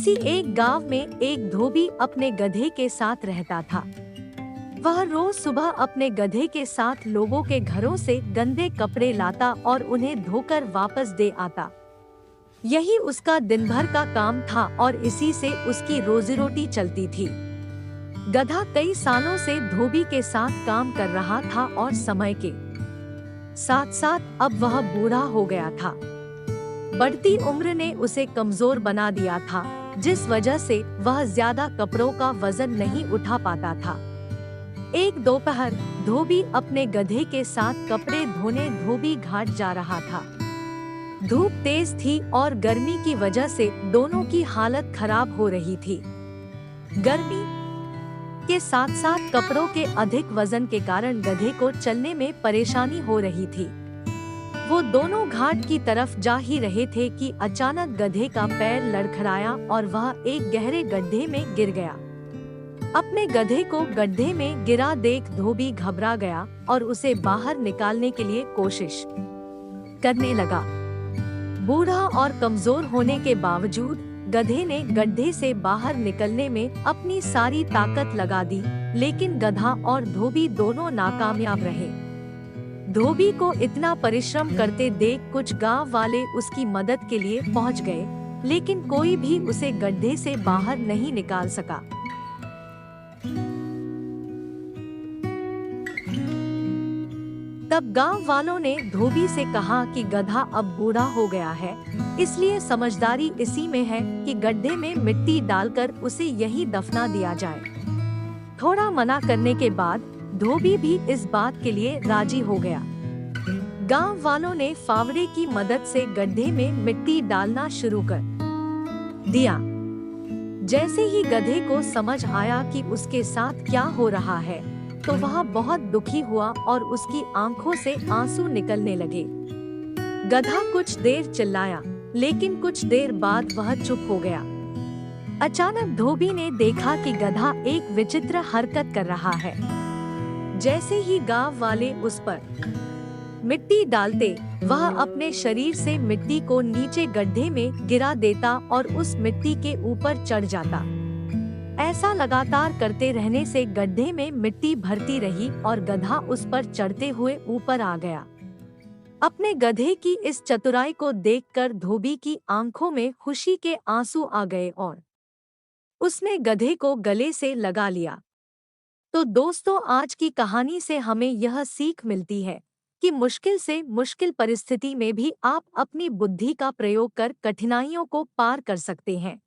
किसी एक गांव में एक धोबी अपने गधे के साथ रहता था। वह रोज सुबह अपने गधे के साथ लोगों के घरों से गंदे कपड़े लाता और उन्हें धोकर वापस दे आता। यही उसका दिन भर का काम था और इसी से उसकी रोजी रोटी चलती थी। गधा कई सालों से धोबी के साथ काम कर रहा था और समय के साथ साथ अब वह बूढ़ा हो गया था। बढ़ती उम्र ने उसे कमजोर बना दिया था, जिस वजह से वह ज्यादा कपड़ों का वजन नहीं उठा पाता था। एक दोपहर धोबी अपने गधे के साथ कपड़े धोने धोबी घाट जा रहा था। धूप तेज थी और गर्मी की वजह से दोनों की हालत खराब हो रही थी। गर्मी के साथ साथ कपड़ों के अधिक वजन के कारण गधे को चलने में परेशानी हो रही थी। वो दोनों घाट की तरफ जा ही रहे थे कि अचानक गधे का पैर लड़खड़ाया और वह एक गहरे गड्ढे में गिर गया। अपने गधे को गड्ढे में गिरा देख धोबी घबरा गया और उसे बाहर निकालने के लिए कोशिश करने लगा। बूढ़ा और कमजोर होने के बावजूद गधे ने गड्ढे से बाहर निकलने में अपनी सारी ताकत लगा दी, लेकिन गधा और धोबी दोनों नाकामयाब रहे। धोबी को इतना परिश्रम करते देख कुछ गांव वाले उसकी मदद के लिए पहुंच गए, लेकिन कोई भी उसे गड्ढे से बाहर नहीं निकाल सका। तब गांव वालों ने धोबी से कहा कि गधा अब बूढ़ा हो गया है, इसलिए समझदारी इसी में है कि गड्ढे में मिट्टी डालकर उसे यहीं दफना दिया जाए। थोड़ा मना करने के बाद धोबी भी इस बात के लिए राजी हो गया। गांव वालों ने फावड़े की मदद से गड्ढे में मिट्टी डालना शुरू कर दिया। जैसे ही गधे को समझ आया कि उसके साथ क्या हो रहा है, तो वह बहुत दुखी हुआ और उसकी आंखों से आंसू निकलने लगे। गधा कुछ देर चिल्लाया, लेकिन कुछ देर बाद वह चुप हो गया। अचानक धोबी ने देखा कि गधा एक विचित्र हरकत कर रहा है। जैसे ही गांव वाले उस पर मिट्टी डालते, वह अपने शरीर से मिट्टी को नीचे गड्ढे में गिरा देता और उस मिट्टी के ऊपर चढ़ जाता। ऐसा लगातार करते रहने से गड्ढे में मिट्टी भरती रही और गधा उस पर चढ़ते हुए ऊपर आ गया। अपने गधे की इस चतुराई को देखकर धोबी की आंखों में खुशी के आंसू आ गए और उसने गधे को गले से लगा लिया। तो दोस्तों, आज की कहानी से हमें यह सीख मिलती है कि मुश्किल से मुश्किल परिस्थिति में भी आप अपनी बुद्धि का प्रयोग कर कठिनाइयों को पार कर सकते हैं।